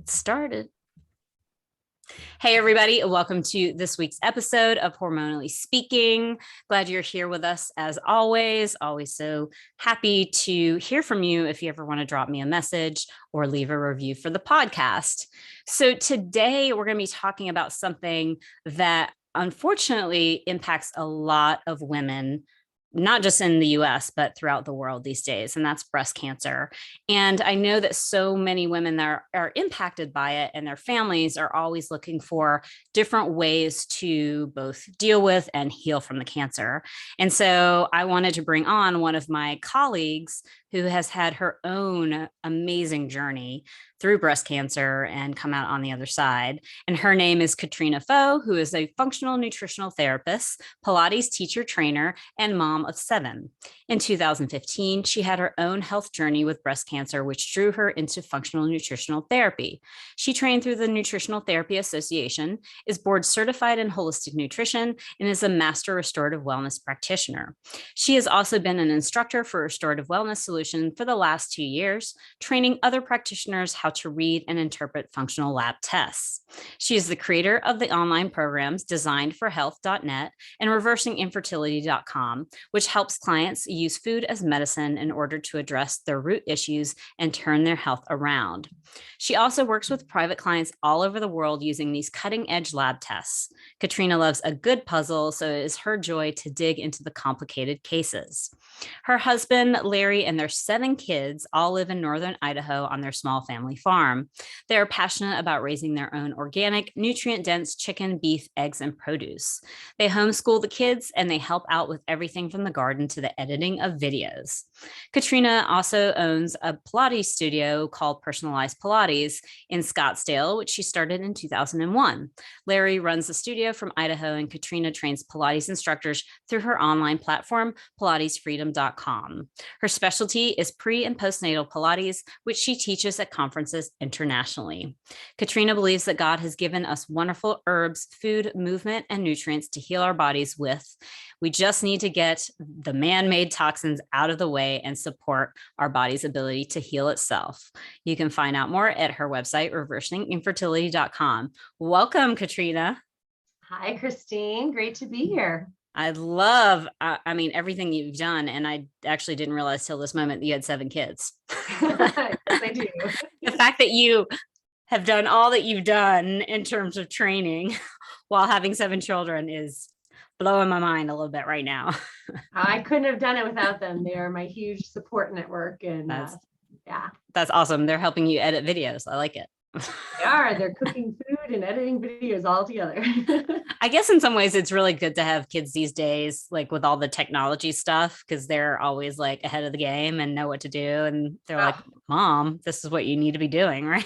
Get started. Hey, everybody. Welcome to this week's episode of Hormonally Speaking. Glad you're here with us as always. Always so happy to hear from you if you ever want to drop me a message or leave a review for the podcast. So today we're going to be talking about something that unfortunately impacts a lot of women, not just in the US, but throughout the world these days, and that's breast cancer. And I know that so many women that are impacted by it and their families are always looking for different ways to both deal with and heal from the cancer. And so I wanted to bring on one of my colleagues who has had her own amazing journey through breast cancer and come out on the other side. And her name is Katrina Foe, who is a functional nutritional therapist, Pilates teacher trainer, and mom of 7. In 2015, she had her own health journey with breast cancer, which drew her into functional nutritional therapy. She trained through the Nutritional Therapy Association, is board certified in holistic nutrition, and is a master restorative wellness practitioner. She has also been an instructor for restorative wellness solutions for the last 2 years, training other practitioners how to read and interpret functional lab tests. She is the creator of the online programs designedforhealth.net and reversinginfertility.com, which helps clients use food as medicine in order to address their root issues and turn their health around. She also works with private clients all over the world using these cutting-edge lab tests. Katrina loves a good puzzle, so it is her joy to dig into the complicated cases. Her husband, Larry, and their 7 kids all live in northern Idaho on their small family farm. They are passionate about raising their own organic, nutrient-dense chicken, beef, eggs, and produce. They homeschool the kids, and they help out with everything from the garden to the editing of videos. Katrina also owns a Pilates studio called Personalized Pilates in Scottsdale, which she started in 2001. Larry runs the studio from Idaho, and Katrina trains Pilates instructors through her online platform, PilatesFreedom.com. Her specialty is pre- and postnatal Pilates, which she teaches at conferences internationally. Katrina believes that God has given us wonderful herbs, food, movement, and nutrients to heal our bodies with. We just need to get the man-made toxins out of the way and support our body's ability to heal itself. You can find out more at her website, reversinginfertility.com. Welcome, Katrina. Hi, Christine. Great to be here. I love, everything you've done. And I actually didn't realize till this moment that you had 7 kids. Yes, I do. The fact that you have done all that you've done in terms of training while having 7 children is blowing my mind a little bit right now. I couldn't have done it without them. They are my huge support network. And that's awesome. They're helping you edit videos. I like it. They're cooking food and editing videos all together. I guess in some ways it's really good to have kids these days, like with all the technology stuff, because they're always like ahead of the game and know what to do. And they're like, Mom, this is what you need to be doing, right?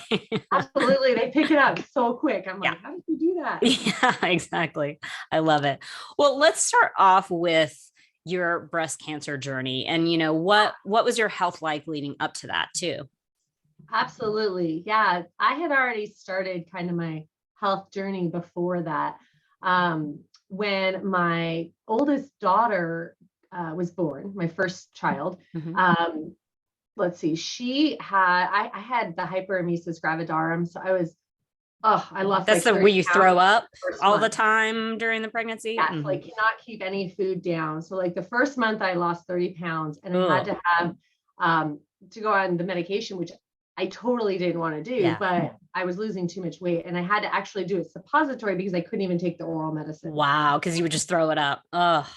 Absolutely. They pick it up so quick. I'm like, how did you do that? Yeah, exactly. I love it. Well, let's start off with your breast cancer journey. And, what was your health like leading up to that too? Absolutely. Yeah. I had already started kind of my health journey before that. When my oldest daughter was born, my first child, let's see, I had the hyperemesis gravidarum. So I lost. That's where you throw up all the time during the pregnancy? Yeah, like cannot keep any food down. So like the first month I lost 30 pounds and I had to have to go on the medication, which I totally didn't want to do, but I was losing too much weight and I had to actually do a suppository because I couldn't even take the oral medicine. Wow. Because you would just throw it up. Oh.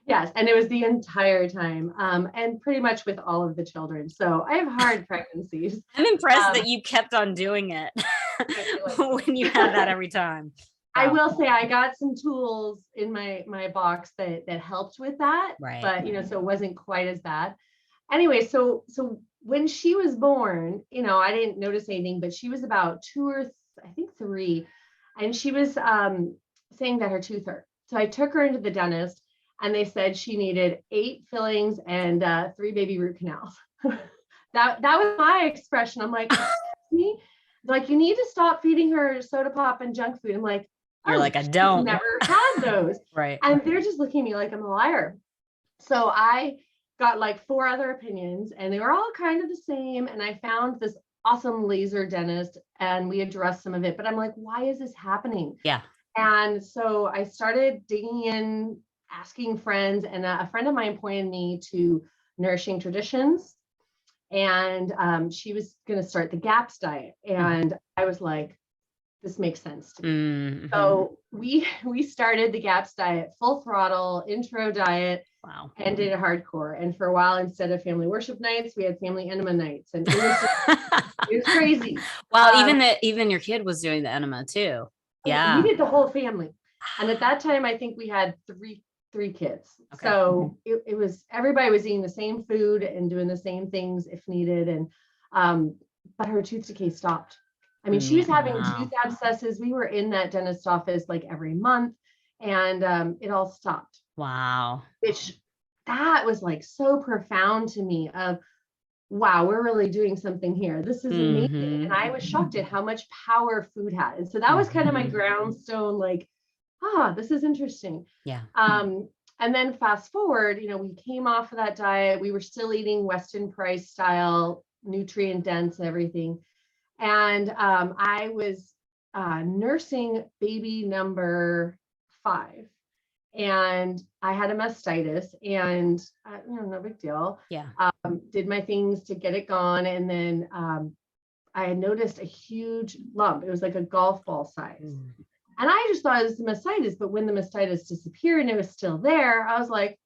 Yes. And it was the entire time. And pretty much with all of the children. So I have hard pregnancies. I'm impressed that you kept on doing it when you had that every time. I will say I got some tools in my box that helped with that, right. But so it wasn't quite as bad. Anyway, so when she was born, I didn't notice anything, but she was about 2 or 3, and she was saying that her tooth hurt. So I took her into the dentist, and they said she needed 8 fillings and 3 baby root canals. that was my expression. I'm like, like you need to stop feeding her soda pop and junk food. I'm like, you're like, I don't. Never had those. Right. And they're just looking at me like I'm a liar. So I got like 4 other opinions and they were all kind of the same. And I found this awesome laser dentist, and we addressed some of it, but I'm like, why is this happening? Yeah. And so I started digging in, asking friends, and a friend of mine pointed me to Nourishing Traditions, and she was going to start the GAPS diet. And I was like, this makes sense to me. So we started the GAPS diet, full throttle, intro diet. Wow. And did it hardcore. And for a while, instead of family worship nights, we had family enema nights. And it was it was crazy. Well, even your kid was doing the enema too. Yeah. We did the whole family. And at that time, I think we had three kids. Okay. So it was, everybody was eating the same food and doing the same things if needed. And but her tooth decay stopped. I mean, she was having tooth abscesses. We were in that dentist office like every month, and it all stopped. Wow. Which that was like so profound to me of, wow, we're really doing something here. This is amazing. And I was shocked at how much power food had. And so that was kind of my groundstone, like, this is interesting. Yeah. And then fast forward, we came off of that diet. We were still eating Weston Price style, nutrient dense and everything. And I was nursing baby number 5. And I had a mastitis, and no big deal. Yeah. Did my things to get it gone. And then I had noticed a huge lump. It was like a golf ball size. And I just thought it was the mastitis, but when the mastitis disappeared and it was still there, I was like,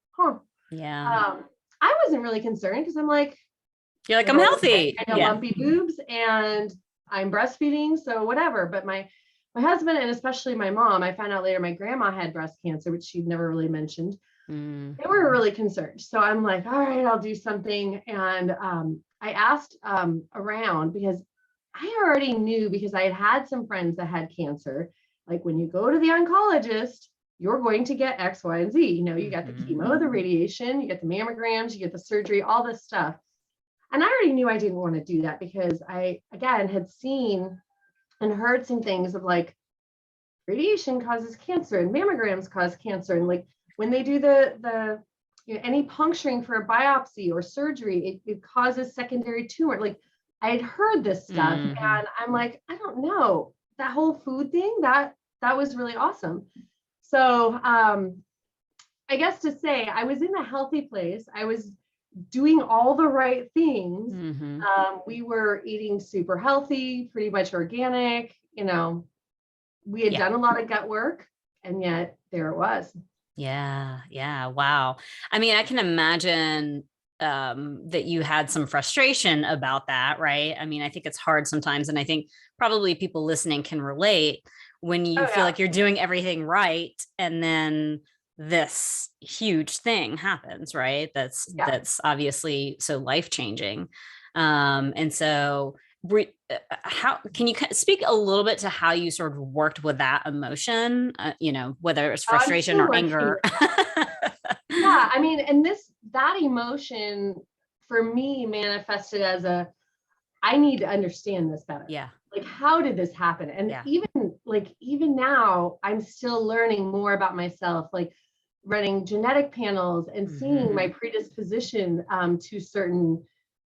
yeah. I wasn't really concerned, because I'm like, you're like, I'm healthy. I got lumpy boobs and I'm breastfeeding, so whatever. But my husband, and especially my mom, I found out later my grandma had breast cancer, which she'd never really mentioned. They were really concerned. So I'm like, all right, I'll do something. And I asked around, because I already knew, because I had some friends that had cancer. Like, when you go to the oncologist, you're going to get X, Y, and Z. You got the chemo, the radiation, you get the mammograms, you get the surgery, all this stuff. And I already knew I didn't want to do that, because I, again, had seen and heard some things of like, radiation causes cancer and mammograms cause cancer. And like, when they do the any puncturing for a biopsy or surgery, it causes secondary tumor. Like, I had heard this stuff, and I'm like, I don't know, that whole food thing, that was really awesome. So I guess to say, I was in a healthy place. I was doing all the right things. We were eating super healthy, pretty much organic. We had done a lot of gut work, and yet there it was. Yeah. Yeah. Wow. I mean, I can imagine that you had some frustration about that, right? I mean, I think it's hard sometimes. And I think probably people listening can relate when you feel like you're doing everything right, and then this huge thing happens, right? That's obviously so life-changing. And so how can you speak a little bit to how you sort of worked with that emotion, whether it's frustration or anger? Yeah, I mean, and that emotion for me manifested as I need to understand this better. Yeah. Like, how did this happen? And even now, I'm still learning more about myself, like running genetic panels and seeing my predisposition to certain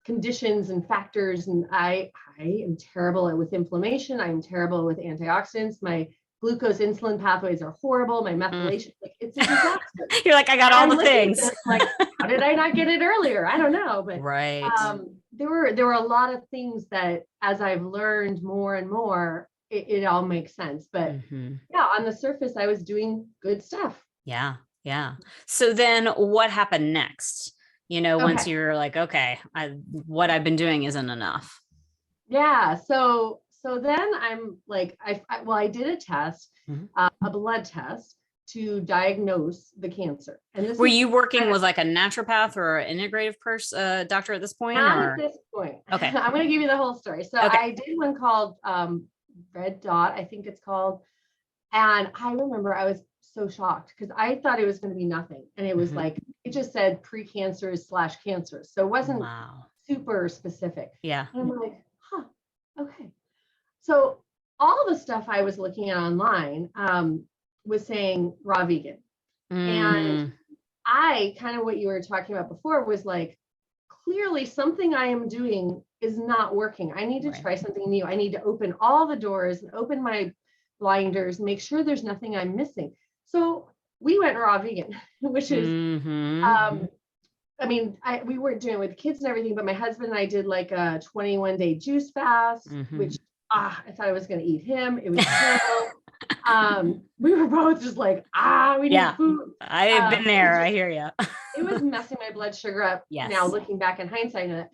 conditions and factors. And I am terrible with inflammation. I'm terrible with antioxidants. My glucose insulin pathways are horrible. My methylation, like, it's a disaster. You're like, I got all the things. Like, how did I not get it earlier? I don't know. But there were a lot of things that, as I've learned more and more, it all makes sense. But on the surface, I was doing good stuff. Yeah. Yeah. So then what happened next? Once you're like, okay, what I've been doing isn't enough. Yeah. So then I'm like, I did a test, a blood test to diagnose the cancer. And this were you working with like a naturopath or an integrative doctor at this point? Not at this point. Okay. I'm going to give you the whole story. So I did one called Red Dot, I think it's called. And I remember I was so shocked, because I thought it was going to be nothing. And it was like, it just said precancerous / cancer. So it wasn't super specific. Yeah. And I'm like, okay. So all the stuff I was looking at online was saying raw vegan. And I kind of, what you were talking about before was like, clearly something I am doing is not working. I need to Right. try something new. I need to open all the doors and open my blinders, make sure there's nothing I'm missing. So we went raw vegan, which is, Mm-hmm. I mean, we weren't doing it with kids and everything, but my husband and I did like a 21-day juice fast, Mm-hmm. which I thought I was going to eat him. It was terrible. We were both just like, we need food. I've been there. I hear you. It was messing my blood sugar up. Now Yes. looking back in hindsight,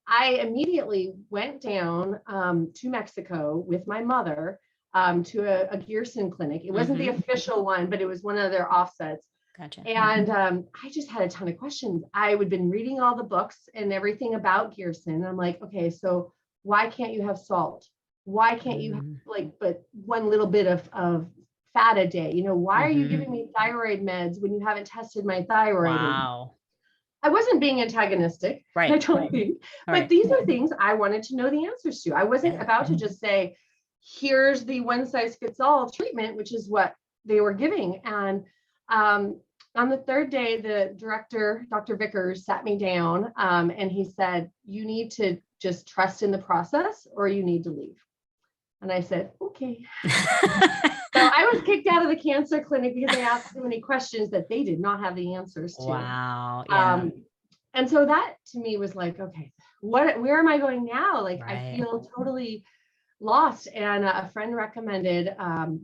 I immediately went down to Mexico with my mother to a Gerson clinic. It wasn't the official one, but it was one of their offsets. Gotcha. And I just had a ton of questions. I had been reading all the books and everything about Gerson. I'm like, okay, so why can't you have salt? Why can't you have but one little bit of fat a day? Why are you giving me thyroid meds when you haven't tested my thyroid? Wow. I wasn't being antagonistic, Right. I don't think, but these are things I wanted to know the answers to. I wasn't about to just say, here's the one size fits all treatment, which is what they were giving. And on the third day, the director, Dr. Vickers, sat me down and he said, you need to just trust in the process or you need to leave. And I said, okay. So I was kicked out of the cancer clinic because I asked so many questions that they did not have the answers to. Wow. Yeah. And so that to me was like, okay, where am I going now? Like, Right. I feel totally lost. And a friend recommended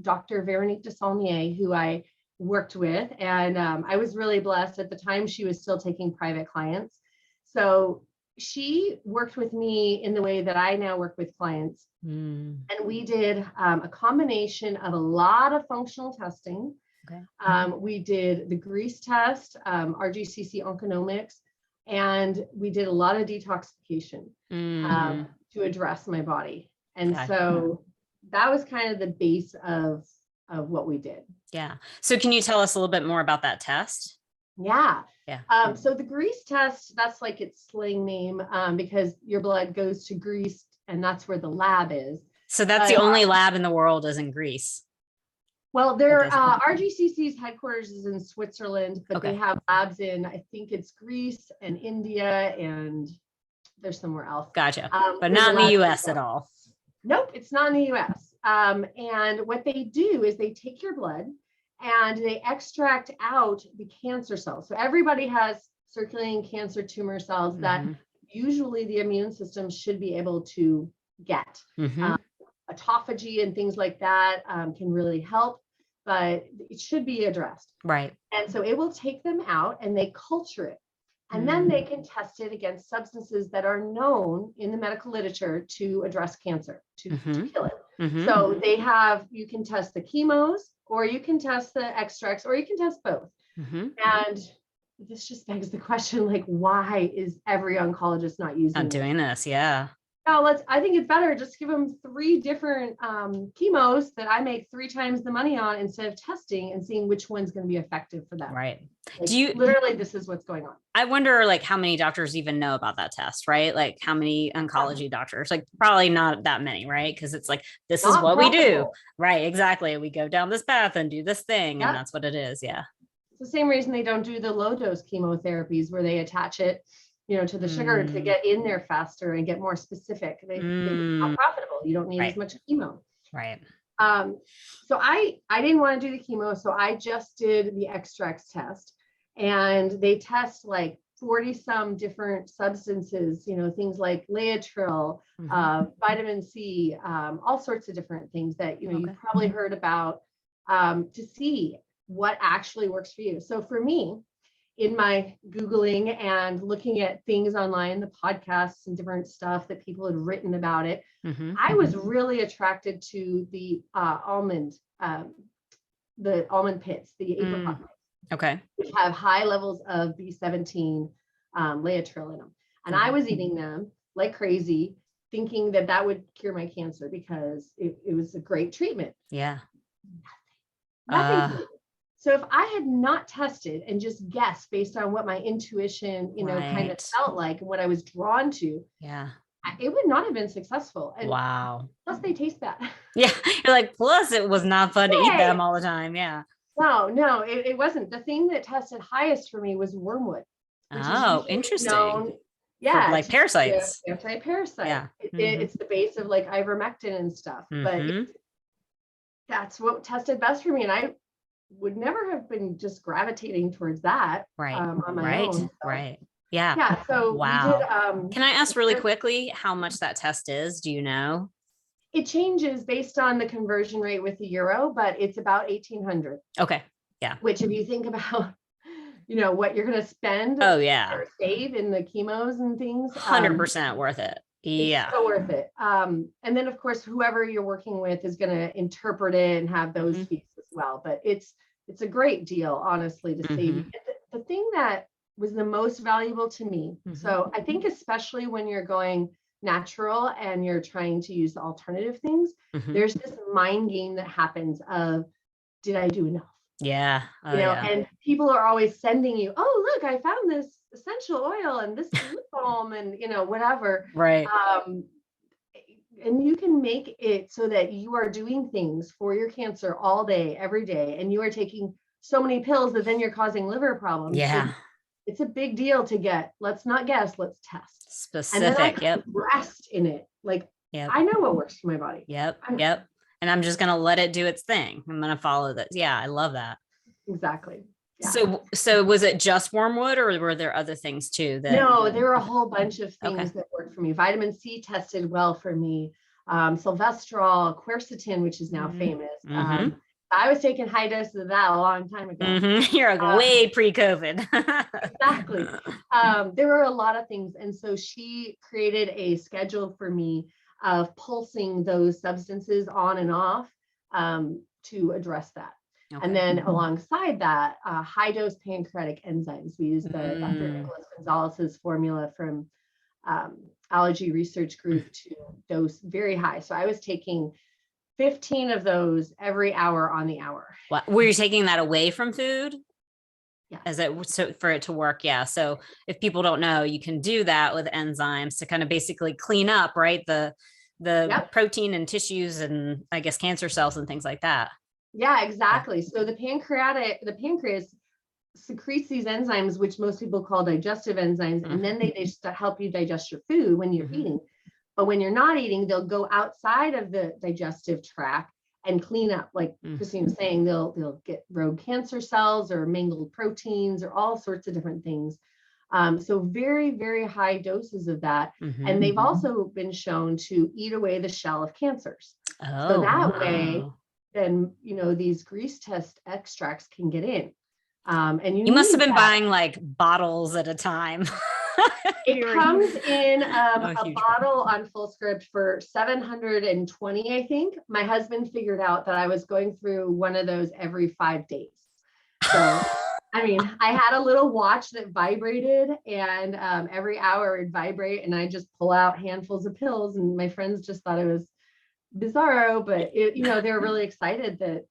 Dr. Veronique de Saulnier, who I worked with. And I was really blessed. At the time, she was still taking private clients. So she worked with me in the way that I now work with clients. And we did a combination of a lot of functional testing. Okay. We did the grease test, RGCC onconomics, and we did a lot of detoxification to address my body. And so that was kind of the base of what we did. Yeah. So can you tell us a little bit more about that test? Yeah. Yeah. So the grease test, that's like its slang name because your blood goes to Greece and that's where the lab is. So that's the only lab in the world is in Greece. Well, their RGCC's headquarters is in Switzerland, but they have labs in, I think it's Greece and India, and there's somewhere else. Gotcha. But not in the US at all. Nope, it's not in the US. And what they do is they take your blood and they extract out the cancer cells. So everybody has circulating cancer tumor cells that usually the immune system should be able to get. Autophagy and things like that can really help, but it should be addressed. Right. And so it will take them out and they culture it. And then they can test it against substances that are known in the medical literature to address cancer, to kill it. So you can test the chemos, or you can test the extracts, or you can test both. And this just begs the question, like, why is every oncologist not doing this? Yeah. No, I think it's better just give them 3 different chemos that I make 3 times the money on instead of testing and seeing which one's going to be effective for them. Right. Like, literally, this is what's going on. I wonder like how many doctors even know about that test, right? Like how many oncology doctors, like probably not that many, right? Because it's like, this is what we do. Right. Exactly. We go down this path and do this thing. And that's what it is. Yeah. It's the same reason they don't do the low dose chemotherapies where they attach it to the sugar to get in there faster and get more specific. They're not profitable. You don't need as much chemo. Right. So I didn't want to do the chemo. So I just did the extracts test, and they test like 40 some different substances, things like Laetrile, vitamin C, all sorts of different things that, you've probably heard about to see what actually works for you. So for me, in my Googling and looking at things online, the podcasts and different stuff that people had written about it, I was really attracted to the almond pits, the apricot pits, which have high levels of B17 Laetrile in them. And I was eating them like crazy, thinking that would cure my cancer because it was a great treatment. Yeah. Nothing. So if I had not tested and just guessed based on what my intuition, kind of felt like and what I was drawn to, it would not have been successful. And plus they taste bad. Yeah. You're like, plus it was not fun to eat them all the time. Yeah. No, it wasn't. The thing that tested highest for me was wormwood. Oh, interesting. for Yeah, like parasites. anti-parasite. Yeah. It's the base of like ivermectin and stuff, but that's what tested best for me. And I would never have been just gravitating towards that on my own. So, Right. Yeah. Yeah. So we did. Can I ask really quickly how much that test is? Do you know? It changes based on the conversion rate with the euro, but it's about 1,800. Okay. Yeah. Which, if you think about, what you're going to spend or save in the chemos and things, 100% worth it. Yeah. It's so worth it. And then of course, whoever you're working with is going to interpret it and have those fees as well. But it's a great deal, honestly, to save you. The thing that was the most valuable to me. So I think especially when you're going natural and you're trying to use the alternative things, there's this mind game that happens of, did I do enough? Yeah. And people are always sending you, oh, look, I found this essential oil and this lip balm and, whatever. Right. And you can make it so that you are doing things for your cancer all day, every day, and you are taking so many pills that then you're causing liver problems. Yeah. So it's a big deal to get, let's not guess, let's test. Specific. And then rest in it. Like, I know what works for my body. Yep. And I'm just going to let it do its thing. I'm going to follow this. Yeah. I love that. Exactly. Yeah. So was it just wormwood or were there other things too? No, there were a whole bunch of things that worked for me. Vitamin C tested well for me. Sylvestrol, quercetin, which is now famous. I was taking high doses of that a long time ago. You're like way pre-COVID. Exactly. There were a lot of things. And so she created a schedule for me of pulsing those substances on and off to address that. And then alongside that, high dose pancreatic enzymes. We used the Dr. Nicholas Gonzalez's formula from Allergy Research Group to dose very high. So I was taking 15 of those every hour on the hour. What, were you taking that away from food? Yeah. So for it to work. Yeah. So if people don't know, you can do that with enzymes to kind of basically clean up, right? The protein and tissues and I guess cancer cells and things like that. Yeah, exactly. So the pancreas secretes these enzymes, which most people call digestive enzymes, and then they just help you digest your food when you're eating. But when you're not eating, they'll go outside of the digestive tract and clean up. Like Christine was saying, they'll get rogue cancer cells or mangled proteins or all sorts of different things. So very, very high doses of that. And they've also been shown to eat away the shell of cancers. So that way, then, these grease test extracts can get in. And you must have been buying like bottles at a time. It comes in a bottle on full script for $720, I think. My husband figured out that I was going through one of those every 5 days. So, I had a little watch that vibrated, and every hour it'd vibrate, and I just pull out handfuls of pills, and my friends just thought it was bizarro, but they were really excited that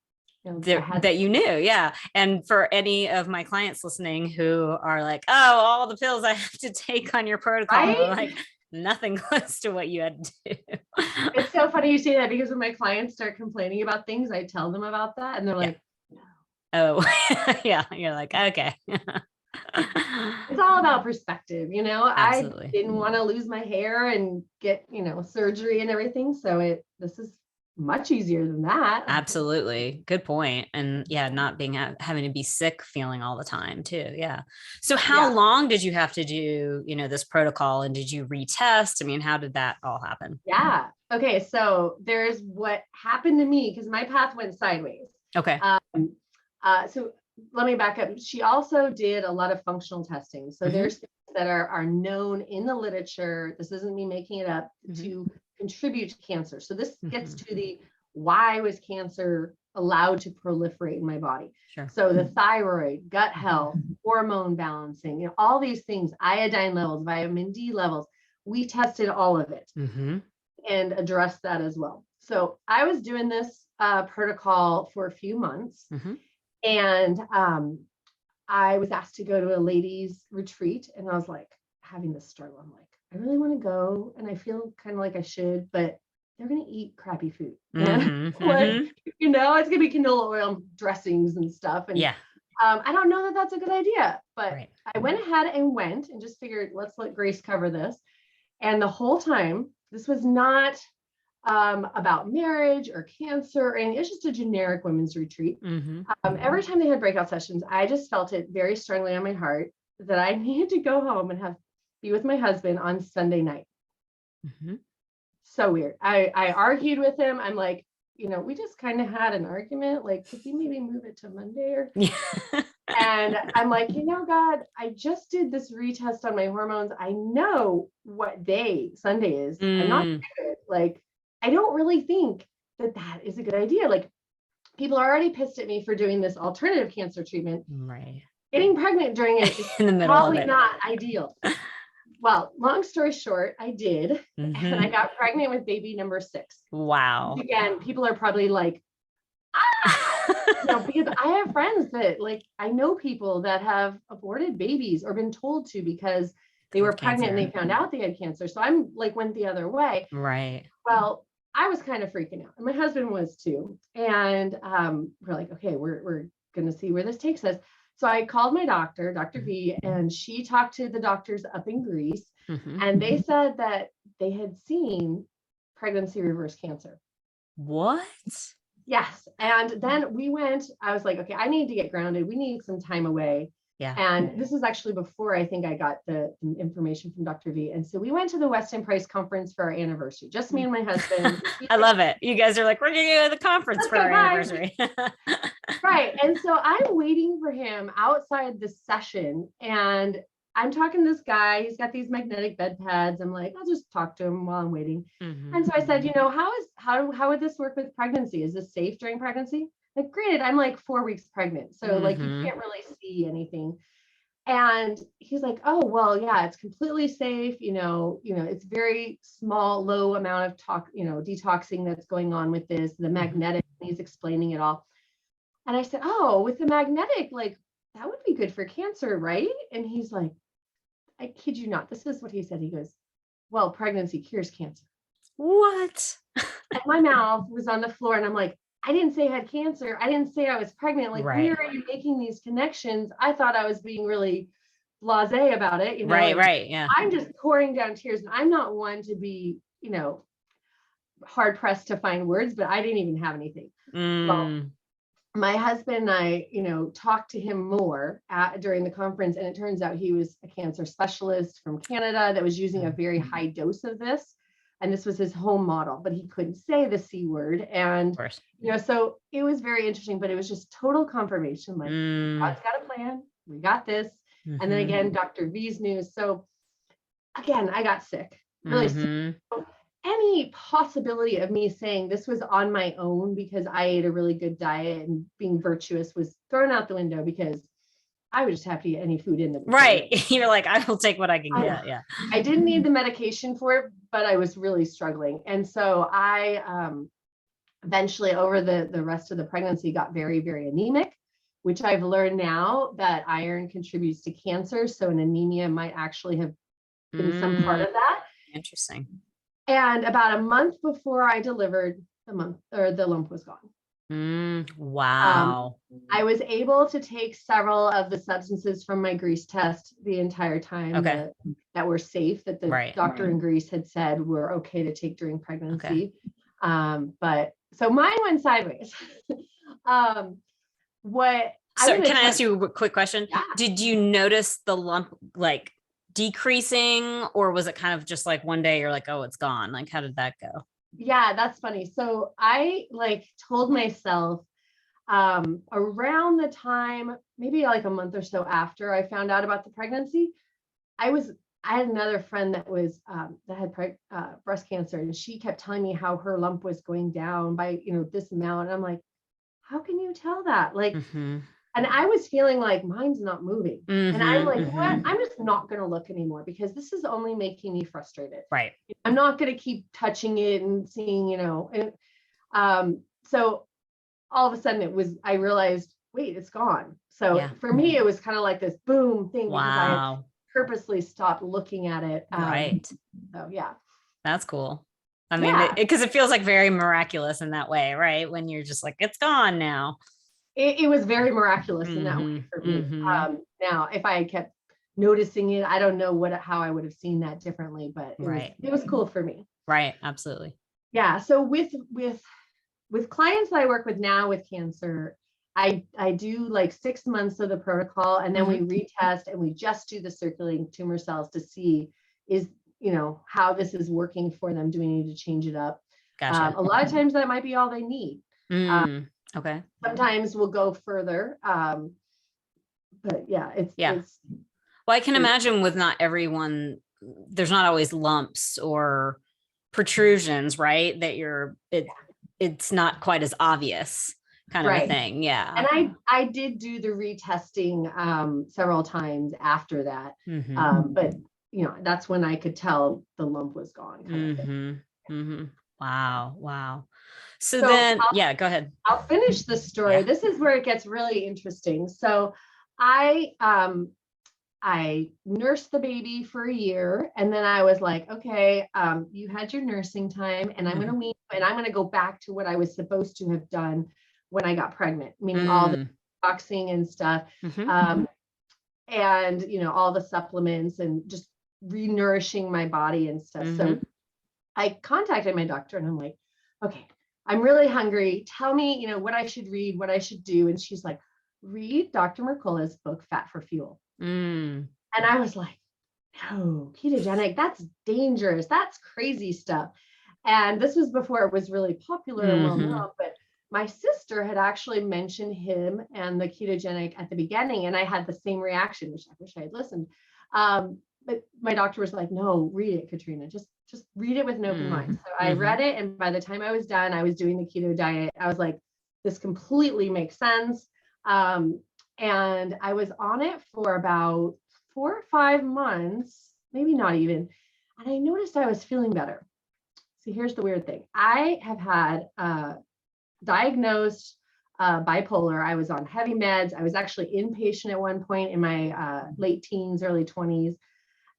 that you knew. Yeah. And for any of my clients listening who are like, oh, all the pills I have to take on your protocol, right? Like nothing close to what you had to do. It's so funny you say that, because when my clients start complaining about things, I tell them about that and they're like, no. Oh, yeah. You're like, okay. It's all about perspective, Absolutely. I didn't want to lose my hair and get, surgery and everything. So this is much easier than that. Absolutely. Good point. And not having to be sick feeling all the time too. Yeah. So how long did you have to do, this protocol, and did you retest? How did that all happen? Yeah. Okay. So there's what happened to me, because my path went sideways. Okay. So let me back up. She also did a lot of functional testing. So there's things that are known in the literature. This isn't me making it up, to contribute to cancer. So this gets to the why was cancer allowed to proliferate in my body? Sure. So the thyroid, gut health, hormone balancing, all these things, iodine levels, vitamin D levels, we tested all of it and addressed that as well. So I was doing this protocol for a few months. And I was asked to go to a ladies retreat, and I was like having this struggle. I'm like, I really want to go, and I feel kind of like I should, but they're going to eat crappy food. It's going to be canola oil dressings and stuff. And I don't know that that's a good idea, but Right. I went ahead and just figured, let's let Grace cover this. And the whole time, this was not about marriage or cancer, and it's just a generic women's retreat. Every time they had breakout sessions, I just felt it very strongly on my heart that I needed to go home and be with my husband on Sunday night. So weird. I argued with him. I'm like, we just kind of had an argument. Like, could we maybe move it to Monday? And I'm like, God, I just did this retest on my hormones. I know what day Sunday is. I'm not good. Like, I don't really think that is a good idea. Like, people are already pissed at me for doing this alternative cancer treatment. Right. Getting pregnant during it is in the middle probably of it. not ideal. Well, long story short, I did. And I got pregnant with baby number 6. Wow. Again, people are probably like, because I have friends that I know people that have aborted babies or been told to because they were pregnant and they found out they had cancer. So I'm went the other way. Right. Well, I was kind of freaking out, and my husband was too. And we're like, okay, we're going to see where this takes us. So I called my doctor, Dr. V, and she talked to the doctors up in Greece, and they said that they had seen pregnancy reverse cancer. What? Yes. And then I was like, okay, I need to get grounded. We need some time away. Yeah. And this was actually before I think I got the information from Dr. V. And so we went to the Weston Price conference for our anniversary, just me and my husband. I love it. You guys are like, we're going to go to the conference for our anniversary. Right. And so I'm waiting for him outside the session, and I'm talking to this guy. He's got these magnetic bed pads. I'm like, I'll just talk to him while I'm waiting. And so I said, how would this work with pregnancy? Is this safe during pregnancy? Like, granted, I'm 4 weeks pregnant, so you can't really see anything. And he's like, oh, well, yeah, it's completely safe. It's very small, low amount of detoxing that's going on with this, the magnetic. He's explaining it all. And I said, oh, with the magnetic, that would be good for cancer, right? And he's like, I kid you not. This is what he said. He goes, well, pregnancy cures cancer. What? And my mouth was on the floor, and I'm like, I didn't say I had cancer. I didn't say I was pregnant. Where are you making these connections? I thought I was being really blasé about it. Right. Yeah. I'm just pouring down tears, and I'm not one to be, hard pressed to find words, but I didn't even have anything. Well, my husband and I, talked to him more during the conference, and it turns out he was a cancer specialist from Canada that was using a very high dose of this. And this was his home model, but he couldn't say the C word. And, so it was very interesting, but it was just total confirmation. God's got a plan. We got this. And then again, Dr. V's news. So again, I got sick, really sick. So any possibility of me saying this was on my own because I ate a really good diet and being virtuous was thrown out the window, because I would just have to eat any food in them. Right. You're like, I will take what I can get. Yeah. I didn't need the medication for it, but I was really struggling. And so I eventually, over the rest of the pregnancy, got very, very anemic, which I've learned now that iron contributes to cancer. So an anemia might actually have been some part of that. Interesting. And about a month before I delivered, the lump was gone. Wow. I was able to take several of the substances from my Greece test the entire time that were safe, that the doctor in Greece had said were okay to take during pregnancy. But so mine went sideways. Can I ask you a quick question? Yeah. Did you notice the lump decreasing, or was it kind of just one day you're like, oh, it's gone? How did that go? Yeah, that's funny. So I told myself around the time, maybe a month or so after I found out about the pregnancy, I had another friend that was that had breast cancer, and she kept telling me how her lump was going down by this amount. And I'm like, how can you tell that? And I was feeling like mine's not moving. And I'm like, what? I'm just not going to look anymore, because this is only making me frustrated. Right. I'm not going to keep touching it and seeing, and so all of a sudden I realized, wait, it's gone. So for me, it was kind of like this boom thing. Wow. Because I had purposely stopped looking at it. Right. So yeah. That's cool. I mean, because it feels very miraculous in that way, right? When you're just like, it's gone now. it was very miraculous in that way for me. Now, if I had kept noticing it, I don't know how I would have seen that differently, but it was cool for me. Right. Absolutely. Yeah. So with clients that I work with now with cancer, I do like 6 months of the protocol, and then we retest and we just do the circulating tumor cells to see how this is working for them. Do we need to change it up? Gotcha. A lot of times that might be all they need. Okay. Sometimes we'll go further. But yeah, it's well, I can imagine with not everyone, there's not always lumps or protrusions, right? That it's not quite as obvious kind of a thing. Yeah. And I did do the retesting several times after that. But that's when I could tell the lump was gone. Wow. So then, go ahead. I'll finish the story. This is where it gets really interesting. So I nursed the baby for a year, and then I was like, okay, you had your nursing time, and I'm going to wean, and I'm going to go back to what I was supposed to have done when I got pregnant, meaning all the boxing and stuff, and all the supplements and just re-nourishing my body and stuff. So I contacted my doctor, and I'm like, okay, I'm really hungry. Tell me, what I should read, what I should do. And she's like, read Dr. Mercola's book, Fat for Fuel. And I was like, no, ketogenic, that's dangerous. That's crazy stuff. And this was before it was really popular and well known, but my sister had actually mentioned him and the ketogenic at the beginning. And I had the same reaction, which I wish I had listened. But my doctor was like, no, read it, Katrina, just read it with an open mind. So I read it. And by the time I was done, I was doing the keto diet. I was like, this completely makes sense. And I was on it for about 4 or 5 months, maybe not even. And I noticed I was feeling better. See, here's the weird thing. I have had diagnosed bipolar. I was on heavy meds. I was actually inpatient at one point in my late teens, early 20s.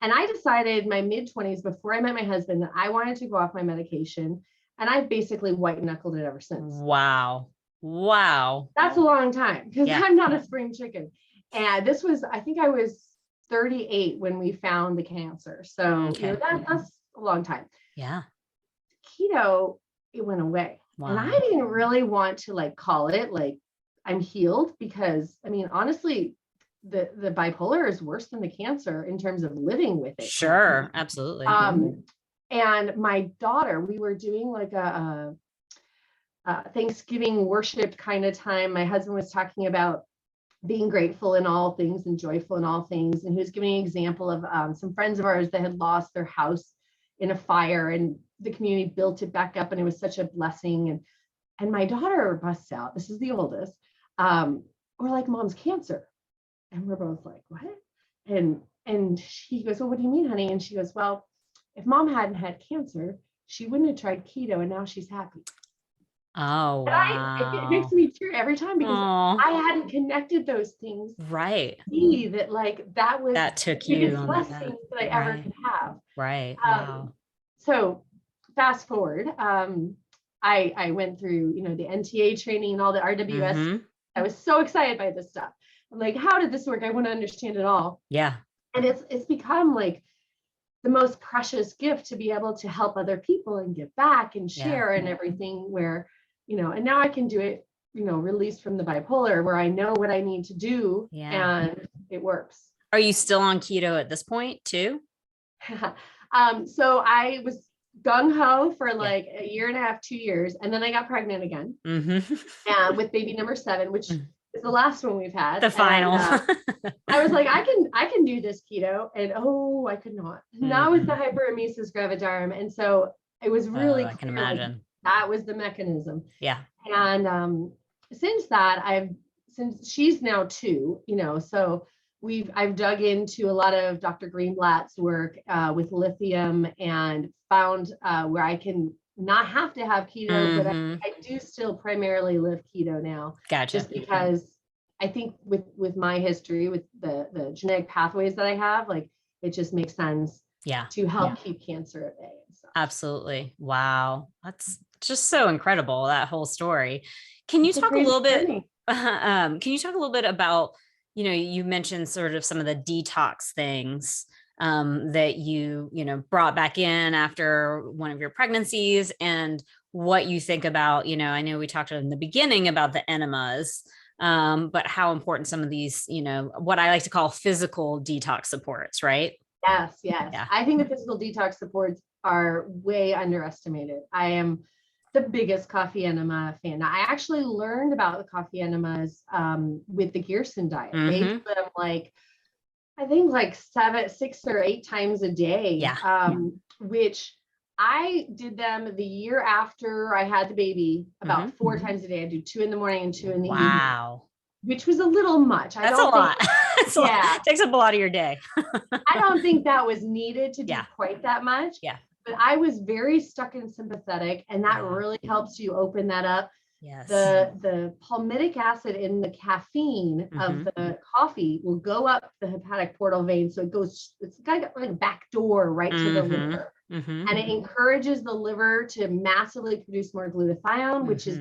And I decided my mid 20s, before I met my husband, that I wanted to go off my medication. And I basically white knuckled it ever since. Wow. That's a long time, because I'm not a spring chicken. And this was, I think I was 38 when we found the cancer. So that's a long time. Yeah. Keto, it went away. Wow. And I didn't really want to call it I'm healed, because I mean, honestly, the bipolar is worse than the cancer in terms of living with it. Sure. Absolutely. And my daughter, we were doing a Thanksgiving worship kind of time. My husband was talking about being grateful in all things and joyful in all things. And he was giving an example of some friends of ours that had lost their house in a fire, and the community built it back up, and it was such a blessing. And my daughter busts out, this is the oldest, we're like, Mom's cancer. And we're both like, what? And she goes, well, what do you mean, honey? And she goes, well, if Mom hadn't had cancer, she wouldn't have tried keto, and now she's happy. Oh, wow. It makes me tear every time, because I hadn't connected those things. Right. See that that took you the blessing that I ever could have. Right. Wow. So fast forward, I went through, the NTA training and all the RWS. I was so excited by this stuff. I'm like, how did this work? I want to understand it all. Yeah. And it's become the most precious gift to be able to help other people and give back and share and everything, where, and now I can do it, released from the bipolar, where I know what I need to do and it works. Are you still on keto at this point too? So I was gung-ho for a year and a half, 2 years. And then I got pregnant again with baby number 7, which is the last one we've had. The final. I was like, I can do this keto. And I could not. Not with the hyperemesis gravidarum. And so it was really I can imagine. That was the mechanism. Yeah. And since that, since she's now 2, so I've dug into a lot of Dr. Greenblatt's work with lithium, and found where I can not have to have keto, but I do still primarily live keto now. Gotcha. Just because I think with my history, with the genetic pathways that I have, it just makes sense to help keep cancer at bay. Absolutely. Wow. That's just so incredible, that whole story. Can you talk a little bit can you talk a little bit about, you mentioned sort of some of the detox things that you brought back in after one of your pregnancies, and what you think about, I know we talked in the beginning about the enemas, but how important some of these, what I like to call physical detox supports, right? Yes, yes. Yeah. I think the physical detox supports are way underestimated. I am the biggest coffee enema fan. Now, I actually learned about the coffee enemas with the Gerson diet. They do them like, I think like 6 or 8 times a day. Yeah. Which I did them the year after I had the baby about 4 times a day. I do 2 in the morning and 2 in the evening. Wow. Which was a little much. That's a lot. It takes up a lot of your day. I don't think that was needed to do quite that much. Yeah. But I was very stuck in sympathetic, and that really helps you open that up. Yes. The palmitic acid in the caffeine of the coffee will go up the hepatic portal vein. So it's like a back door right to the liver. And it encourages the liver to massively produce more glutathione, which is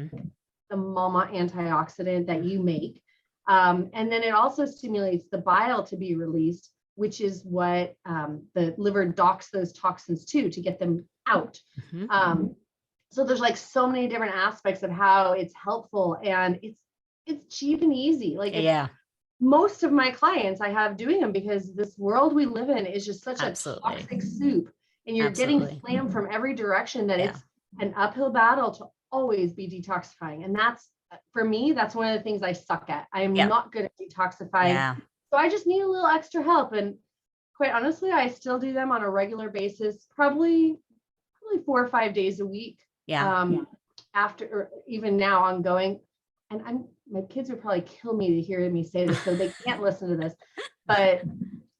the mama antioxidant that you make. And then it also stimulates the bile to be released, which is what the liver docks those toxins to get them out. So there's like so many different aspects of how it's helpful, and it's cheap and easy. Like most of my clients I have doing them because this world we live in is just such a toxic soup, and you're getting slammed from every direction that it's an uphill battle to always be detoxifying. And that's, for me, that's one of the things I suck at. I am not good at detoxifying. So I just need a little extra help. And quite honestly, I still do them on a regular basis, probably 4 or 5 days a week. After, or even now ongoing. And my kids would probably kill me to hear me say this, so they can't listen to this, but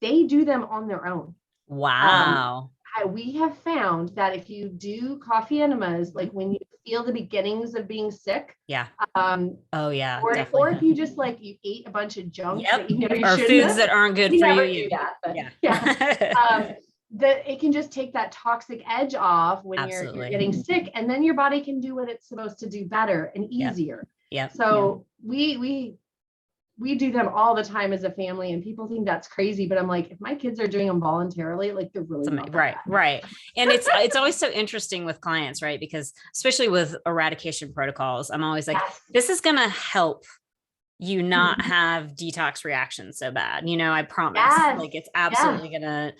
they do them on their own. Wow. We have found that if you do coffee enemas, like when you feel the beginnings of being sick. Or if you just like, you ate a bunch of junk that you know you or shouldn't foods have. that aren't good We for never you. do that, but that it can just take that toxic edge off when you're getting sick, and then your body can do what it's supposed to do better and easier. So we do them all the time as a family, and people think that's crazy, but I'm like, if my kids are doing them voluntarily, like they're really not right. And it's always so interesting with clients, right? Because especially with eradication protocols, I'm always like, this is going to help you not have detox reactions so bad. I promise. Like it's absolutely gonna,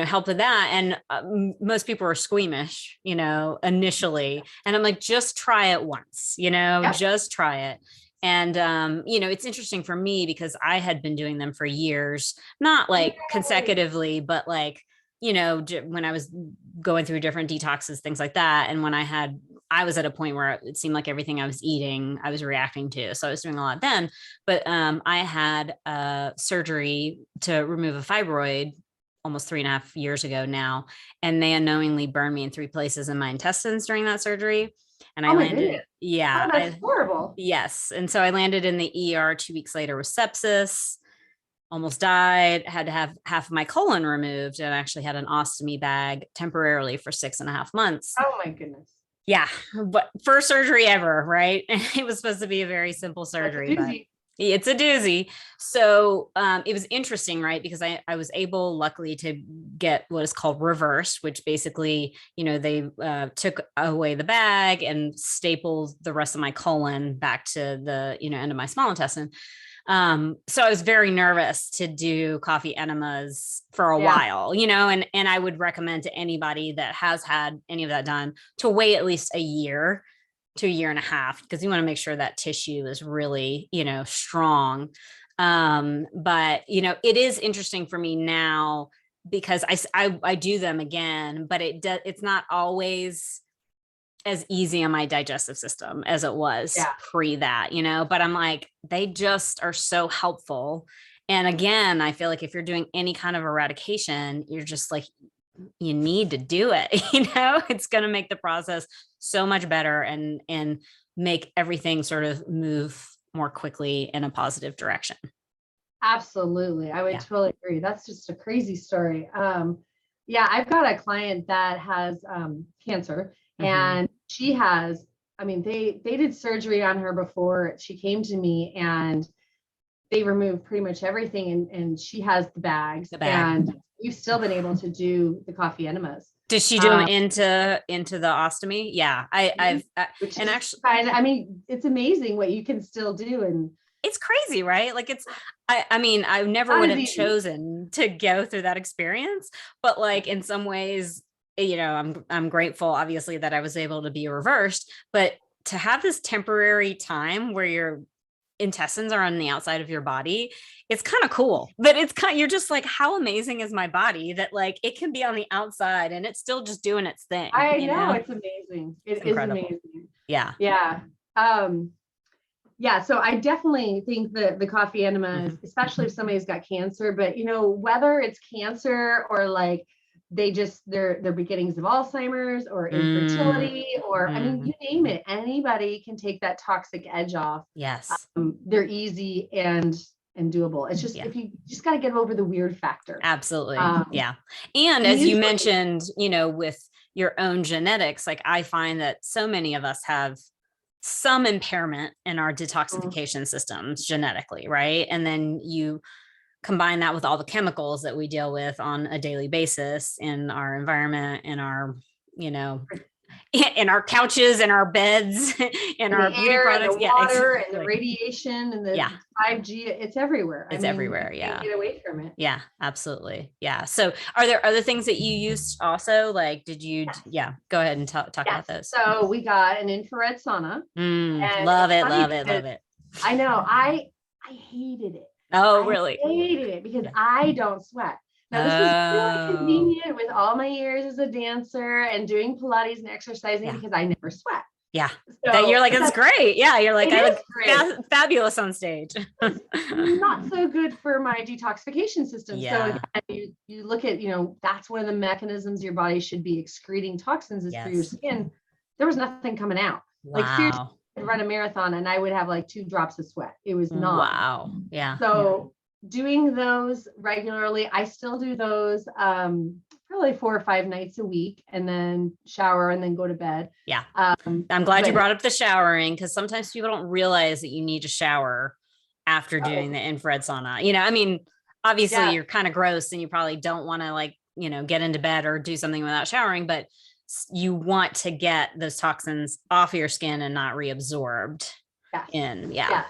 help with that. And most people are squeamish, initially. And I'm like, just try it once, just try it. And, it's interesting for me because I had been doing them for years, not like consecutively, but like, when I was going through different detoxes, things like that. And when I was at a point where it seemed like everything I was eating, I was reacting to. So I was doing a lot then, but I had surgery to remove a fibroid almost 3.5 years ago now. And they unknowingly burned me in 3 places in my intestines during that surgery. And I landed, that's horrible. Yes. And so I landed in the ER 2 weeks later with sepsis, almost died, had to have half of my colon removed, and actually had an ostomy bag temporarily for 6.5 months. Oh my goodness. Yeah. But first surgery ever, right? It was supposed to be a very simple surgery, but it's a doozy. So it was interesting, right? Because I was able, luckily, to get what is called reverse, which basically, they took away the bag and stapled the rest of my colon back to the, end of my small intestine. So I was very nervous to do coffee enemas for a while, and I would recommend to anybody that has had any of that done to wait at least a year to a year and a half, because you want to make sure that tissue is really, strong. But, it is interesting for me now because I do them again, but it's not always as easy on my digestive system as it was pre that, but I'm like, they just are so helpful. And again, I feel like if you're doing any kind of eradication, you're just like, you need to do it. It's going to make the process so much better and make everything sort of move more quickly in a positive direction. Absolutely. I would totally agree. That's just a crazy story. I've got a client that has cancer, and she has I mean, they did surgery on her before she came to me, and they removed pretty much everything, and she has the bags, and we've still been able to do the coffee enemas. Does she do them into the ostomy? Yeah. Which and is actually, I mean, it's amazing what you can still do. And it's crazy, right? Like I mean, I never would have chosen to go through that experience, but like in some ways, you know, I'm grateful obviously that I was able to be reversed, but to have this temporary time where your intestines are on the outside of your body, it's kind of cool. But it's you're just like, how amazing is my body that like it can be on the outside and it's still just doing its thing. I know, it's amazing. It's amazing. Yeah. Yeah. Yeah, so I definitely think that the coffee enemas, especially if somebody's got cancer, but you know, whether it's cancer or like they're beginnings of Alzheimer's or infertility, or I mean, you name it, anybody can take that toxic edge off. Yes. They're easy and doable. It's just if you just got to get over the weird factor. Absolutely. Yeah. And as you mentioned, you know, with your own genetics, like I find that so many of us have some impairment in our detoxification systems genetically, right? And then you combine that with all the chemicals that we deal with on a daily basis in our environment, in our, you know, in our couches, in our beds, in our beauty products, and the water, and the radiation, and the 5G, it's everywhere. It's everywhere. You can't get away from it. Yeah, absolutely. Yeah. So are there other things that you used also? Like, did you, go ahead and talk about those. So we got an infrared sauna. Love it. I know. I hated it. Oh, really? I hated it because I don't sweat. Now, this was really convenient with all my years as a dancer and doing Pilates and exercising because I never sweat. Yeah. So, you're like, it's great. Yeah. You're like, I look fabulous on stage. Not so good for my detoxification system. So again, you look at, you know, that's one of the mechanisms your body should be excreting toxins is through your skin. There was nothing coming out. Wow. Like seriously, I'd run a marathon and I would have like 2 drops of sweat. It was not. Wow. Yeah. So doing those regularly, I still do those probably 4 or 5 nights a week, and then shower and then go to bed. Yeah. I'm glad you brought up the showering, because sometimes people don't realize that you need to shower after doing the infrared sauna. You know, I mean, obviously you're kind of gross and you probably don't want to like, you know, get into bed or do something without showering, but you want to get those toxins off of your skin and not reabsorbed in. Yeah.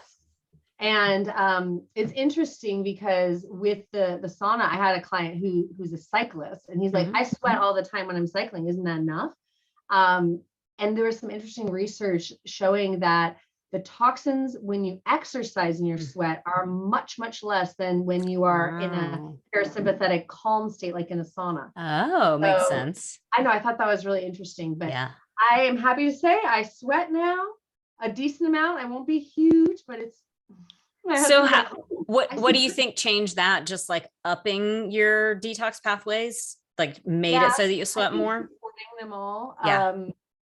And it's interesting because with the sauna, I had a client who's a cyclist, and he's like, I sweat all the time when I'm cycling. Isn't that enough? And there was some interesting research showing that the toxins when you exercise in your sweat are much, much less than when you are in a parasympathetic calm state, like in a sauna. Oh, makes sense. I know. I thought that was really interesting, but I am happy to say I sweat now a decent amount. I won't be huge, but it's. So what do you think changed that? Just like upping your detox pathways, like made it so that you sweat more? Supporting them all.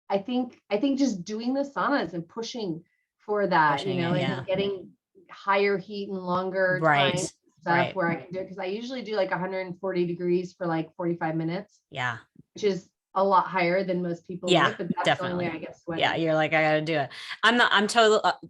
I think just doing the saunas and pushing for that, you know, and getting higher heat and longer time stuff where I can do it, because I usually do like 140 degrees for like 45 minutes. Yeah. Which is a lot higher than most people. Yeah, but that's definitely. The only way I get sweaty. Yeah, you're like, I gotta do it. I'm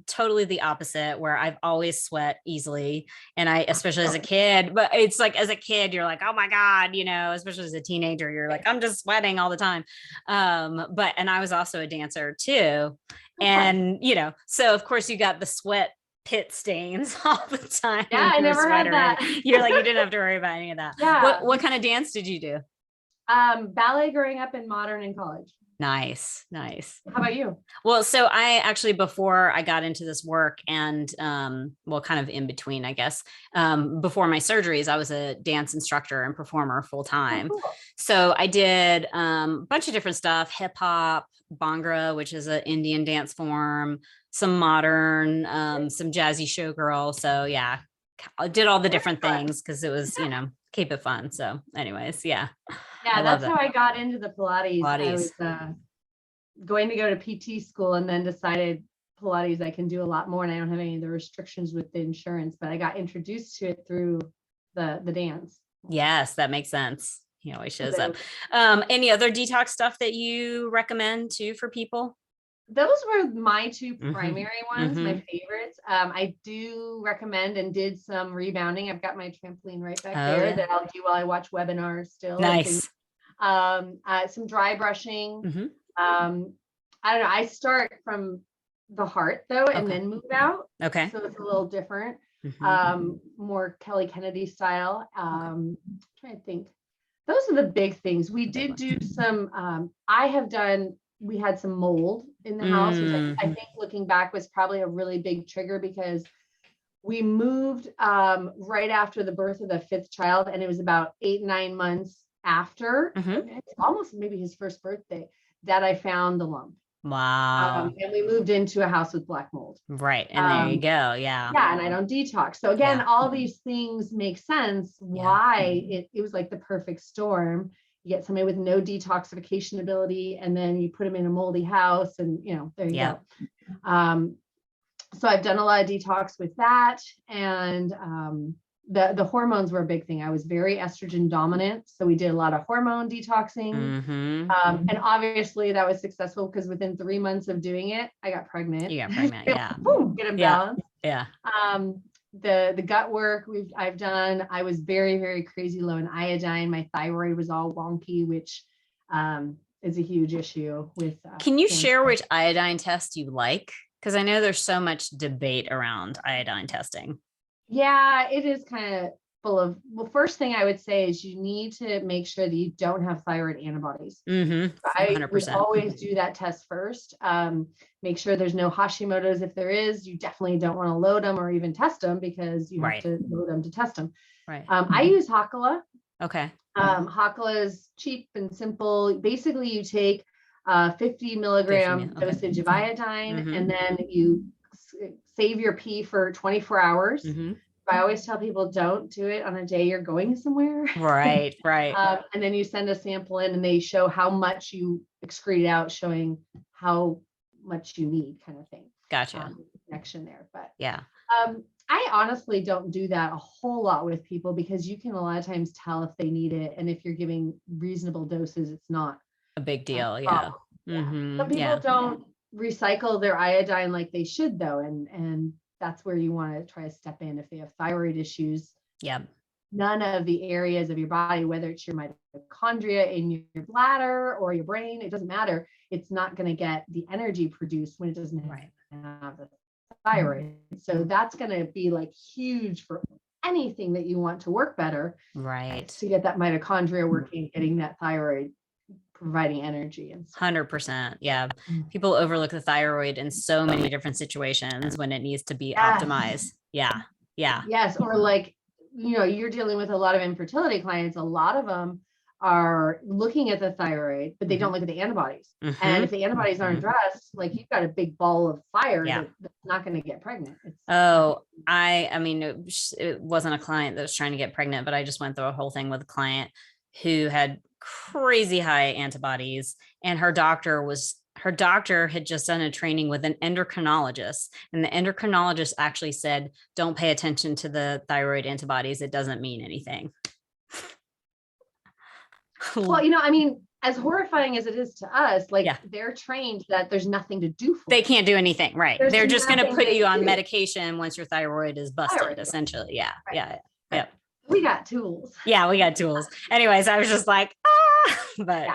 totally the opposite, where I've always sweat easily, and I, especially as a kid, but it's like as a kid, you're like, oh my God, you know, especially as a teenager, you're like, I'm just sweating all the time. But I was also a dancer too, and you know, so of course you got the sweat pit stains all the time. Yeah, I never had that. You're like, you didn't have to worry about any of that. Yeah. What kind of dance did you do? Ballet growing up and modern in college. Nice. How about you? Well, so I actually, before I got into this work and, well, kind of in between, I guess, before my surgeries, I was a dance instructor and performer full time. Oh, cool. So I did a bunch of different stuff, hip hop, Bhangra, which is an Indian dance form, some modern, some jazzy showgirl. So yeah, I did all the different things because it was, you know, keep it fun. So anyways, yeah, that's how I got into the Pilates. I was going to go to PT school and then decided Pilates I can do a lot more, and I don't have any of the restrictions with the insurance, but I got introduced to it through the dance. Yes, that makes sense. He always shows up. Any other detox stuff that you recommend too for people? those were my two Mhm. primary ones, my Mhm. favorites. I do recommend and did some rebounding. I've got my trampoline right back Oh, there yeah. that I'll do while I watch webinars still and things. Nice. Some dry brushing. Mhm. I don't know. I start from the heart though, and Okay. then move out. Okay. So it's a little different. Mhm. More Kelly Kennedy style. Okay. Trying to think. Those are the big things. We The big did ones. do some, we had some mold in the house, which I Mhm. think looking back was probably a really big trigger because we moved right after the birth of the fifth child, and it was about 8, 9 months after, Mhm. almost maybe his first birthday, that I found the lump. Wow. And we moved into a house with black mold. Right. And there you Um, go. Yeah. yeah, and I don't detox. So again, Yeah. all these things make sense Yeah. why it was like the perfect storm. You get somebody with no detoxification ability, and then you put them in a moldy house, and there you Yeah. go. So I've done a lot of detox with that, and the hormones were a big thing. I was very estrogen dominant, so we did a lot of hormone detoxing. Mhm. And obviously that was successful because within 3 months of doing it, I got pregnant. You got pregnant. Yeah. Boom, get Yeah. imbalanced. Yeah. The gut work I've done. I was very, very crazy low in iodine. My thyroid was all wonky, which is a huge issue with Can you cancer. share which iodine test you like? Because I know there's so much debate around iodine testing. Yeah, it is kind of full of, well, first thing I would say is you need to make sure that you don't have thyroid antibodies. Mm-hmm. I would 100%. always do that test first. Make sure there's no Hashimoto's. If there is, you definitely don't want to load them or even test them because you have Right. to load them to test them. Right. I use Hakala. Okay. Hakala is cheap and simple. Basically, you take 50 milligram 50 okay. dosage of iodine, Mhm. and then you save your pee for 24 hours. Mhm. I always tell people don't do it on a day you're going somewhere. Right. Right. And then you send a sample in and they show how much you excrete out, showing how much you need, kind of thing. Gotcha. Connection there. But Yeah. I honestly don't do that a whole lot with people because you can a lot of times tell if they need it. And if you're giving reasonable doses, it's not A big deal. Yeah. Mm-hmm. Some Mhm. people Yeah. don't recycle their iodine like they should though. And that's where you want to try to step in if they have thyroid issues. Yeah. None of the areas of your body, whether it's your mitochondria in your bladder or your brain, it doesn't matter. It's not going to get the energy produced when it doesn't have the thyroid. So that's going to be like huge for anything that you want to work better. Right. To get that mitochondria working, getting that thyroid providing energy. And 100%. Yeah. People overlook the thyroid in so many different situations when it needs to be optimized. Yeah. Yeah. Yes. Or like, you're dealing with a lot of infertility clients. A lot of them are looking at the thyroid, but they don't look at the antibodies. And if the antibodies aren't addressed, like you've got a big ball of fire that's not going to get pregnant. I mean, it wasn't a client that was trying to get pregnant, but I just went through a whole thing with a client who had crazy high antibodies, and her doctor had just done a training with an endocrinologist, and the endocrinologist actually said, don't pay attention to the thyroid antibodies. It doesn't mean anything. Well, I mean, as horrifying as it is to us, like they're trained that there's nothing to do for they can't do anything. Right. They're just going to put you on medication once your thyroid is busted, essentially. Yeah. Right. Yeah. Yeah. We got tools. Yeah, we got tools. Anyways, I was just like, but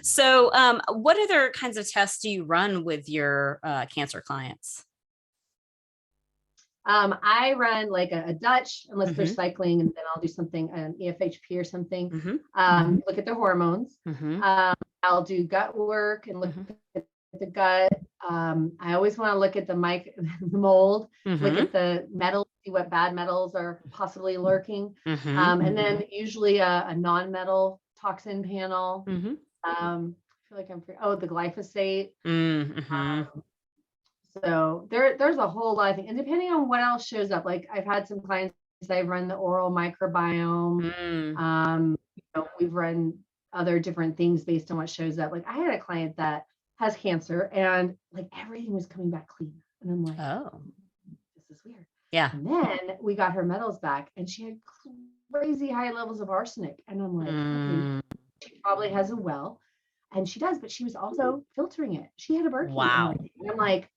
so what other kinds of tests do you run with your cancer clients? I run like a Dutch, unless they're cycling, and then I'll do something, an EFHP or something. Look at the hormones. I'll do gut work and look at the gut. I always want to look at the mold, look at the metals, see what bad metals are possibly lurking. And then usually a non-metal toxin panel. I feel like the glyphosate. So there's a whole lot of things, and depending on what else shows up, like I've had some clients, I've run the oral microbiome. We've run other different things based on what shows up. Like I had a client that has cancer, and like everything was coming back clean, and I'm like, oh, this is weird. Yeah. And then we got her metals back, and she had crazy high levels of arsenic, and I'm like, okay, she probably has a well. And she does, but she was also filtering it. She had a Berkey. Wow. And I'm like,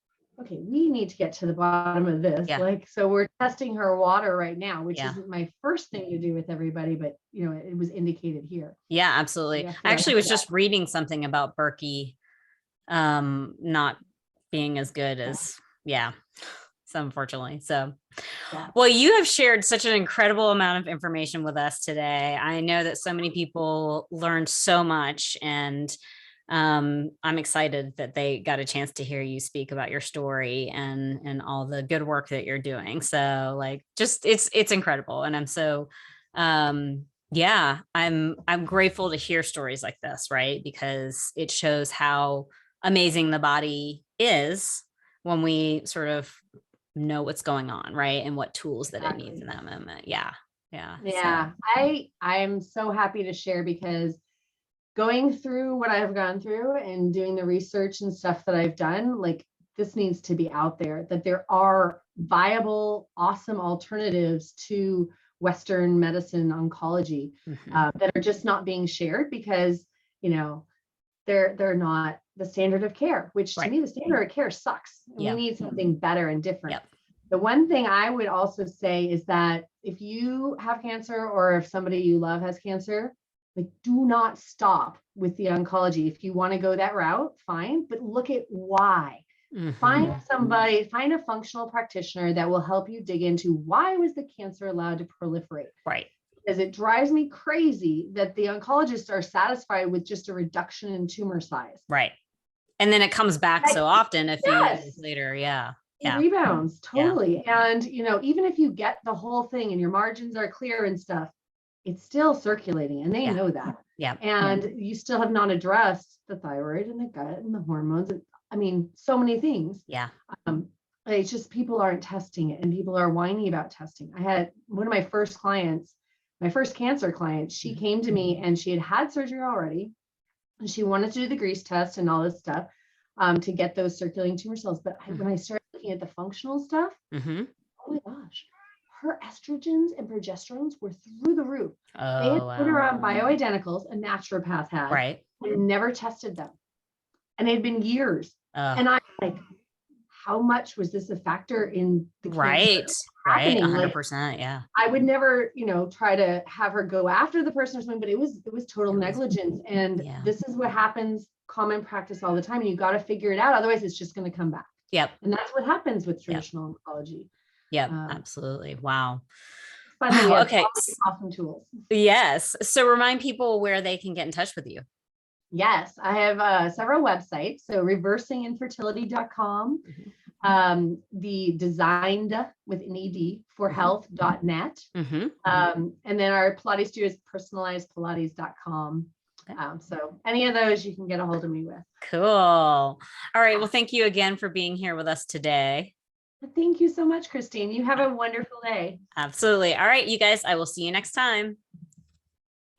okay, we need to get to the bottom of this. Yeah. Like, so we're testing her water right now, which Yeah. isn't my first thing to do with everybody, but you know, it was indicated here. Yeah, absolutely. I actually was just reading something about Berkey not being as good as, so unfortunately. So, well, you have shared such an incredible amount of information with us today. I know that so many people learned so much, and I'm excited that they got a chance to hear you speak about your story and all the good work that you're doing. So like, just, it's incredible. And I'm so, I'm grateful to hear stories like this, right? Because it shows how amazing the body is when we sort of know what's going on, right? And what tools that it needs in that moment. Yeah. So. I'm so happy to share, because going through what I've gone through and doing the research and stuff that I've done, like, this needs to be out there, that there are viable, awesome alternatives to Western medicine oncology that are just not being shared because, you know, they're not the standard of care, which to me, the standard of care sucks. We need something better and different. The one thing I would also say is that if you have cancer, or if somebody you love has cancer, like, do not stop with the oncology. If you want to go that route, fine, but look at why. Find a functional practitioner that will help you dig into why was the cancer allowed to proliferate. Right. Because it drives me crazy that the oncologists are satisfied with just a reduction in tumor size. Right. And then it comes back so often a few years later. It rebounds totally. And, you know, even if you get the whole thing and your margins are clear and stuff, it's still circulating, and they know that. And you still have not addressed the thyroid and the gut and the hormones. And, I mean, so many things. It's just people aren't testing it, and people are whiny about testing. I had one of my first clients, my first cancer client, she came to me and she had surgery already, and she wanted to do the grease test and all this stuff to get those circulating tumor cells. But when I started looking at the functional stuff, oh my gosh, her estrogens and progesterones were through the roof. They had put her on bioidenticals, a naturopath had, and never tested them. And it had been years. And I'm like, how much was this a factor in the cancer happening? 100%. I would never, you know, try to have her go after the person or something, but it was total negligence. And this is what happens, common practice all the time. And you got to figure it out. Otherwise, it's just going to come back. And that's what happens with traditional oncology. Absolutely. Wow. Okay. Awesome tools. Yes. So remind people where they can get in touch with you. Yes, I have several websites. So reversinginfertility.com, the designed with an ED for health.net. And then our Pilates studio is personalizedpilates.com. So any of those you can get a hold of me with. Cool. All right. Well, thank you again for being here with us today. Thank you so much, Christine. You have a wonderful day. Absolutely. All right, you guys, I will see you next time.